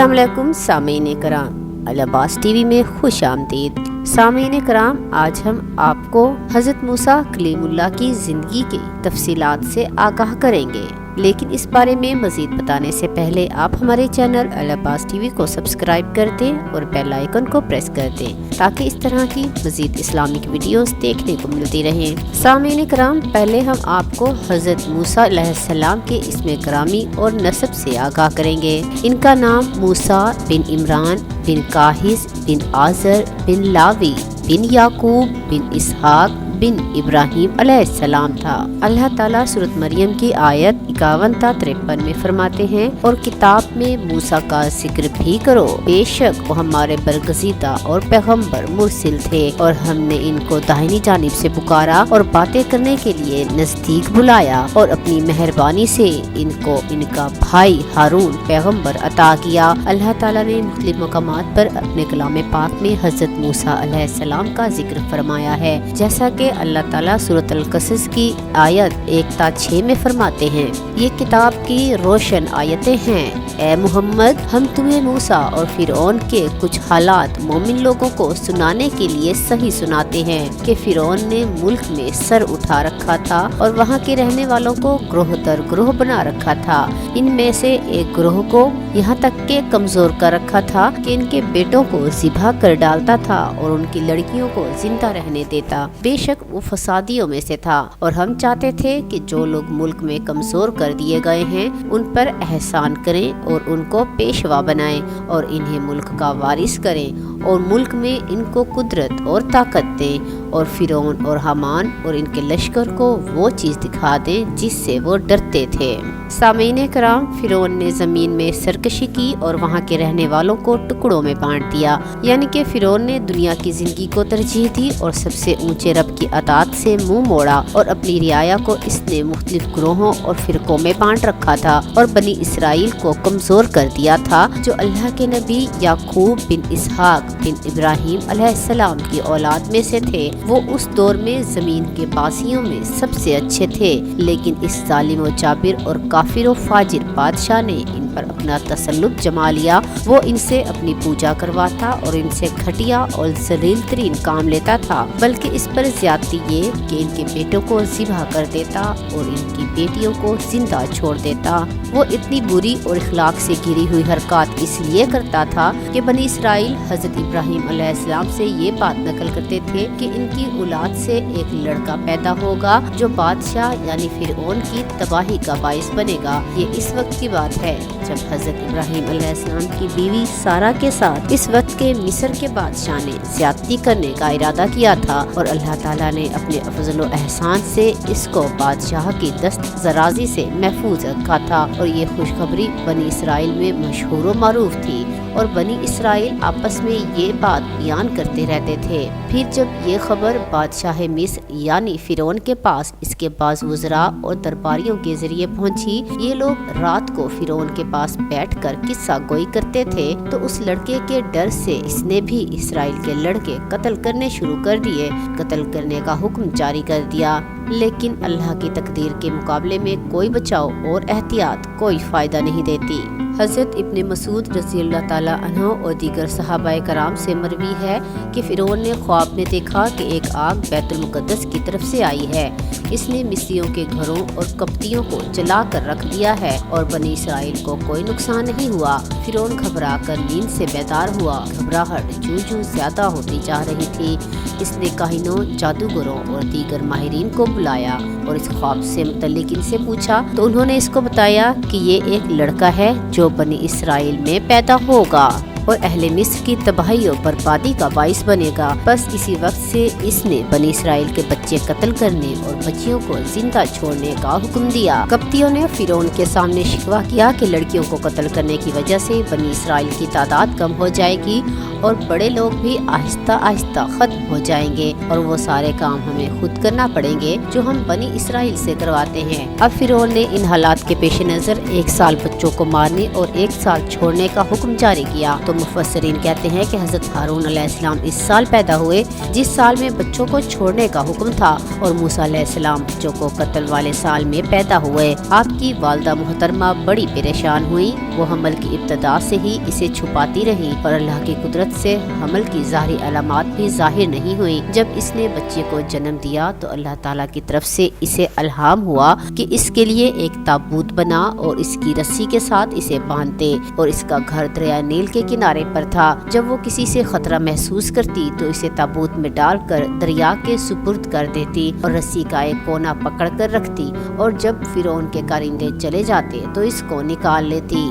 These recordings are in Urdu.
السلام علیکم سامعین کرام، العباس ٹی وی میں خوش آمدید۔ سامعین کرام، آج ہم آپ کو حضرت موسیٰ کلیم اللہ کی زندگی کی تفصیلات سے آگاہ کریں گے، لیکن اس بارے میں مزید بتانے سے پہلے آپ ہمارے چینل العباس ٹی وی کو سبسکرائب کر دیں اور بیل آئیکن کو پریس کر دیں تاکہ اس طرح کی مزید اسلامک ویڈیوز دیکھنے کو ملتی رہیں۔ سامعین کرام، پہلے ہم آپ کو حضرت موسیٰ علیہ السلام کے اسم گرامی اور نسب سے آگاہ کریں گے۔ ان کا نام موسیٰ بن عمران بن کاہس بن آزر بن لاوی بن یعقوب بن اسحاق بن ابراہیم علیہ السلام تھا۔ اللہ تعالیٰ سورۃ مریم کی آیت 51 تا 53 میں فرماتے ہیں، اور کتاب میں موسیٰ کا ذکر بھی کرو، بے شک وہ ہمارے برگزیدہ اور پیغمبر مرسل تھے، اور ہم نے ان کو داہنی جانب سے پکارا اور باتیں کرنے کے لیے نزدیک بلایا، اور اپنی مہربانی سے ان کو ان کا بھائی ہارون پیغمبر عطا کیا۔ اللہ تعالیٰ نے مختلف مقامات پر اپنے کلام پاک میں حضرت موسیٰ علیہ السلام کا ذکر فرمایا ہے، جیسا کہ اللہ تعالیٰ سورۃ القصص کی آیت 1 تا 6 میں فرماتے ہیں، یہ کتاب کی روشن آیتیں ہیں، اے محمد، ہم تمہیں موسیٰ اور فرعون کے کچھ حالات مومن لوگوں کو سنانے کے لیے صحیح سناتے ہیں کہ فرعون نے ملک میں سر اٹھا رکھا تھا اور وہاں کے رہنے والوں کو گروہ در گروہ بنا رکھا تھا۔ ان میں سے ایک گروہ کو یہاں تک کہ کمزور کر رکھا تھا کہ ان کے بیٹوں کو ذبح کر ڈالتا تھا اور ان کی لڑکیوں کو زندہ رہنے دیتا۔ بے شک وہ فسادیوں میں سے تھا، اور ہم چاہتے تھے کہ جو لوگ ملک میں کمزور کر دیے گئے ہیں ان پر احسان کریں اور ان کو پیشوا بنائیں اور انہیں ملک کا وارث کریں، اور ملک میں ان کو قدرت اور طاقت دیں، اور فرعون اور حامان اور ان کے لشکر کو وہ چیز دکھا دیں جس سے وہ ڈرتے تھے۔ سامعین کرام، فرعون نے زمین میں سرکشی کی اور وہاں کے رہنے والوں کو ٹکڑوں میں بانٹ دیا، یعنی کہ فرعون نے دنیا کی زندگی کو ترجیح دی اور سب سے اونچے رب کی اطاعت سے منہ موڑا، اور اپنی رعایا کو اس نے مختلف گروہوں اور فرقوں میں بانٹ رکھا تھا اور بنی اسرائیل کو کمزور کر دیا تھا، جو اللہ کے نبی یعقوب بن اسحاق بن ابراہیم علیہ السلام کی اولاد میں سے تھے۔ وہ اس دور میں زمین کے باسیوں میں سب سے اچھے تھے، لیکن اس ظالم و جابر اور کافر و فاجر بادشاہ نے ان پر اپنا تسلط جما لیا۔ وہ ان سے اپنی پوجا کرواتا اور ان سے گھٹیا اور ذلیل ترین کام لیتا تھا، بلکہ اس پر زیادتی یہ کہ ان کے بیٹوں کو ذبح کر دیتا اور ان کی بیٹیوں کو زندہ چھوڑ دیتا۔ وہ اتنی بری اور اخلاق سے گری ہوئی حرکات اس لیے کرتا تھا کہ بنی اسرائیل حضرت ابراہیم علیہ السلام سے یہ بات نقل کرتے تھے کہ ان کی اولاد سے ایک لڑکا پیدا ہوگا جو بادشاہ یعنی فرعون کی تباہی کا باعث بنے گا۔ یہ اس وقت کی بات ہے جب حضرت ابراہیم علیہ السلام کی بیوی سارہ کے ساتھ اس وقت کے مصر کے بادشاہ نے زیادتی کرنے کا ارادہ کیا تھا، اور اللہ تعالیٰ نے اپنے فضل و احسان سے اس کو بادشاہ کی دست درازی سے محفوظ رکھا تھا، اور یہ خوشخبری بنی اسرائیل میں مشہور و معروف تھی، اور بنی اسرائیل آپس میں یہ بات بیان کرتے رہتے تھے۔ پھر جب یہ خبر بادشاہ مصر یعنی فرعون کے پاس اس کے بعض وزراء اور درباریوں کے ذریعے پہنچی، یہ لوگ رات کو فرعون کے پاس بیٹھ کر قصہ گوئی کرتے تھے، تو اس لڑکے کے ڈر سے اس نے بھی اسرائیل کے لڑکے قتل کرنے شروع کر دیے، قتل کرنے کا حکم جاری کر دیا۔ لیکن اللہ کی تقدیر کے مقابلے میں کوئی بچاؤ اور احتیاط کوئی فائدہ نہیں دیتی۔ حضرت ابن مسعود رضی اللہ تعالیٰ عنہ اور دیگر صحابہ کرام سے مروی ہے کہ فرعون نے خواب میں دیکھا کہ ایک آگ بیت المقدس کی طرف سے آئی ہے، اس نے مصریوں کے گھروں اور کپتیوں کو جلا کر رکھ دیا ہے، اور بنی اسرائیل کو کوئی نقصان نہیں ہوا۔ فرعون گھبرا کر نیند سے بیدار ہوا، گھبراہٹ جوں زیادہ ہوتی جا رہی تھی۔ اس نے کاہنوں، جادوگروں اور دیگر ماہرین کو بلایا اور اس خواب سے متعلق ان سے پوچھا، تو انہوں نے اس کو بتایا کہ یہ ایک لڑکا ہے جو بنی اسرائیل میں پیدا ہوگا اور اہل مصر کی تباہی اور بربادی کا باعث بنے گا۔ بس اسی وقت سے اس نے بنی اسرائیل کے بچے قتل کرنے اور بچیوں کو زندہ چھوڑنے کا حکم دیا۔ کپتیوں نے فرعون کے سامنے شکوہ کیا کہ لڑکیوں کو قتل کرنے کی وجہ سے بنی اسرائیل کی تعداد کم ہو جائے گی اور بڑے لوگ بھی آہستہ آہستہ ختم ہو جائیں گے اور وہ سارے کام ہمیں خود کرنا پڑیں گے جو ہم بنی اسرائیل سے کرواتے ہیں۔ اب فرعون نے ان حالات کے پیش نظر 1 سال بچوں کو مارنے اور 1 سال چھوڑنے کا حکم جاری کیا۔ تو مفسرین کہتے ہیں کہ حضرت ہارون علیہ السلام اس سال پیدا ہوئے جس سال میں بچوں کو چھوڑنے کا حکم تھا، اور موسیٰ علیہ السلام بچوں کو قتل والے سال میں پیدا ہوئے۔ آپ کی والدہ محترمہ بڑی پریشان ہوئی، وہ حمل کی ابتدا سے ہی اسے چھپاتی رہی اور اللہ کی قدرت سے حمل کی ظاہری علامات بھی ظاہر نہیں ہوئی۔ جب اس نے بچے کو جنم دیا تو اللہ تعالیٰ کی طرف سے اسے الہام ہوا کہ اس کے لیے ایک تابوت بنا اور اس کی رسی کے ساتھ اسے باندھتے، اور اس کا گھر دریائے نیل کے کنارے پر تھا۔ جب وہ کسی سے خطرہ محسوس کرتی تو اسے تابوت میں ڈال کر دریا کے سپرد کر دیتی اور رسی کا ایک کونا پکڑ کر رکھتی، اور جب فرعون کے کارندے چلے جاتے تو اس کو نکال لیتی۔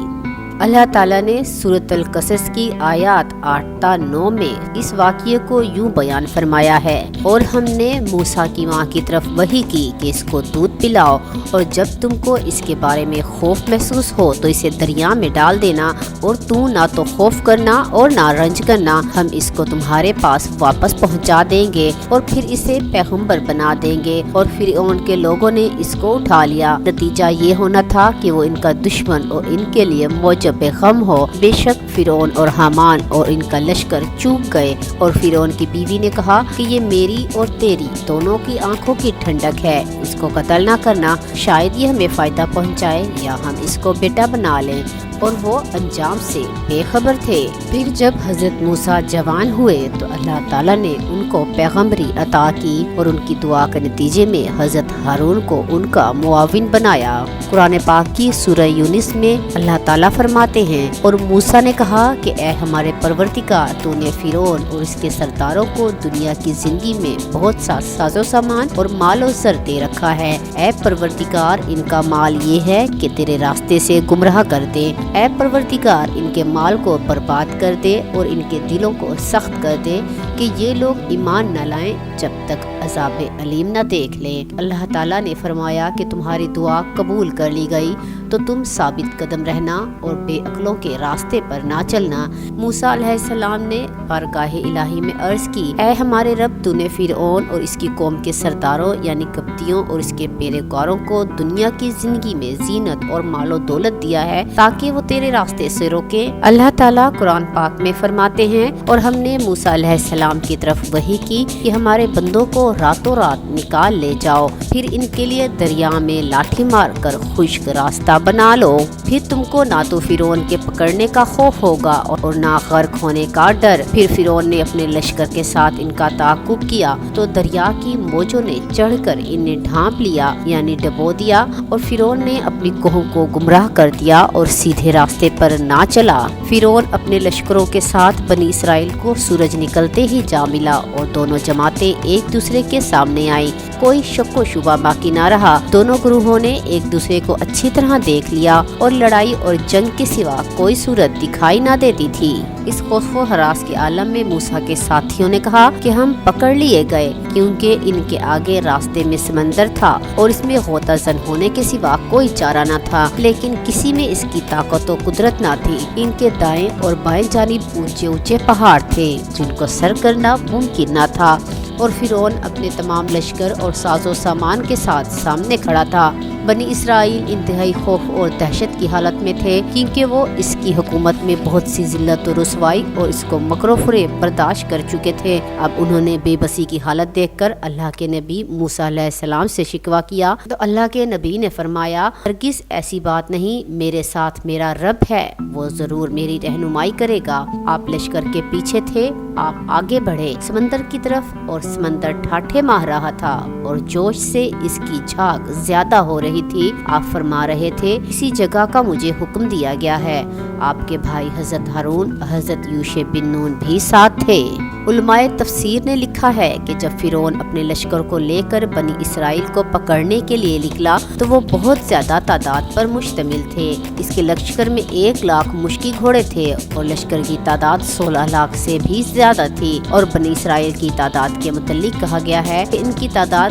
اللہ تعالیٰ نے سورۃ القصص کی آیات 8 تا 9 میں اس واقعے کو یوں بیان فرمایا ہے، اور ہم نے موسیٰ کی ماں کی طرف وحی کی کہ اس کو دودھ پلاؤ، اور جب تم کو اس کے بارے میں خوف محسوس ہو تو اسے دریا میں ڈال دینا، اور تو نہ تو خوف کرنا اور نہ رنج کرنا، ہم اس کو تمہارے پاس واپس پہنچا دیں گے اور پھر اسے پیغمبر بنا دیں گے۔ اور فرعون کے لوگوں نے اس کو اٹھا لیا، نتیجہ یہ ہونا تھا کہ وہ ان کا دشمن اور ان کے لیے موجب بے غم ہو۔ بے شک فرعون اور حامان اور ان کا لشکر چوک گئے، اور فرعون کی بیوی نے کہا کہ یہ میری اور تیری دونوں کی آنکھوں کی ٹھنڈک ہے، اس کو قتل نہ کرنا، شاید یہ ہمیں فائدہ پہنچائے یا ہم اس کو بیٹا بنا لیں۔ اور وہ انجام سے بے خبر تھے۔ پھر جب حضرت موسیٰ جوان ہوئے تو اللہ تعالیٰ نے ان کو پیغمبری عطا کی، اور ان کی دعا کے نتیجے میں حضرت ہارون کو ان کا معاون بنایا۔ قرآن پاک کی سورہ یونس میں اللہ تعالیٰ فرماتے ہیں، اور موسیٰ نے کہا کہ اے ہمارے پروردگار، تو نے فرعون اور اس کے سرداروں کو دنیا کی زندگی میں بہت سا ساز و سامان اور مال و زر دے رکھا ہے۔ اے پروردگار، ان کا مال یہ ہے کہ تیرے راستے سے گمراہ کر دے۔ اے پروردگار، ان کے مال کو برباد کر دے اور ان کے دلوں کو سخت کر دے کہ یہ لوگ ایمان نہ لائیں جب تک عذاب علیم نہ دیکھ لیں۔ اللہ تعالیٰ نے فرمایا کہ تمہاری دعا قبول کر لی گئی، تو تم ثابت قدم رہنا اور بے عقلوں کے راستے پر نہ چلنا۔ موسیٰ علیہ السلام نے بارگاہ الہی میں عرض کی، اے ہمارے رب، تو نے فرعون اور اس کی قوم کے سرداروں یعنی قبطیوں اور اس کے پیروکاروں کو دنیا کی زندگی میں زینت اور مال و دولت دیا ہے تاکہ وہ تیرے راستے سے روکے۔ اللہ تعالیٰ قرآن پاک میں فرماتے ہیں، اور ہم نے موسیٰ علیہ السلام کی طرف وحی کی کہ ہمارے بندوں کو راتوں رات نکال لے جاؤ، پھر ان کے لیے دریا میں لاٹھی مار کر خشک راستہ بنا لو، پھر تم کو نہ تو فرعون کے پکڑنے کا خوف ہوگا اور نہ غرق ہونے کا ڈر۔ پھر فرعون نے اپنے لشکر کے ساتھ ان کا تعاقب کیا تو دریا کی موجوں نے چڑھ کر انہیں ڈھانپ لیا یعنی ڈبو دیا، اور فرعون نے اپنی قوم کو گمراہ کر دیا اور سیدھے راستے پر نہ چلا۔ فرعون اپنے لشکروں کے ساتھ بنی اسرائیل کو سورج نکلتے ہی جا ملا، اور دونوں جماعتیں ایک دوسرے کے سامنے آئیں، کوئی شک و شبہ باقی نہ رہا۔ دونوں گروہوں نے ایک دوسرے کو اچھی طرح دیکھ لیا، اور لڑائی اور جنگ کے سوا کوئی صورت دکھائی نہ دیتی تھی۔ اس خوف و ہراس کے عالم میں موسیٰ کے ساتھیوں نے کہا کہ ہم پکڑ لیے گئے، کیونکہ ان کے آگے راستے میں سمندر تھا اور اس میں غوطہ زن ہونے کے سوا کوئی چارہ نہ تھا، لیکن کسی میں اس کی طاقت و قدرت نہ تھی۔ ان کے دائیں اور بائیں جانب اونچے اونچے پہاڑ تھے جن کو سر کرنا ممکن نہ تھا، اور فرعون اپنے تمام لشکر اور ساز و سامان کے ساتھ سامنے کھڑا تھا۔ بنی اسرائیل انتہائی خوف اور دہشت کی حالت میں تھے، کیونکہ وہ اس کی حکومت میں بہت سی ذلت و رسوائی اور اس کو مکر و فریب برداشت کر چکے تھے۔ اب انہوں نے بے بسی کی حالت دیکھ کر اللہ کے نبی موسیٰ علیہ السلام سے شکوہ کیا، تو اللہ کے نبی نے فرمایا، ہرگز ایسی بات نہیں، میرے ساتھ میرا رب ہے، وہ ضرور میری رہنمائی کرے گا۔ آپ لشکر کے پیچھے تھے، آپ آگے بڑھے سمندر کی طرف، اور سمندر ٹھاٹھے مار رہا تھا اور جوش سے اس کی جھاگ زیادہ ہو رہی تھی۔ آپ فرما رہے تھے، اسی جگہ کا مجھے حکم دیا گیا ہے۔ آپ کے بھائی حضرت ہارون، حضرت یوشع بن نون بھی ساتھ تھے۔ علماء تفسیر نے لکھا ہے کہ جب فرعون اپنے لشکر کو لے کر بنی اسرائیل کو پکڑنے کے لیے نکلا تو وہ بہت زیادہ تعداد پر مشتمل تھے۔ اس کے لشکر میں 1 لاکھ مشکی گھوڑے تھے، اور لشکر کی تعداد 16 لاکھ سے بھی زیادہ تھی، اور بنی اسرائیل کی تعداد کے متعلق کہا گیا ہے کہ ان کی تعداد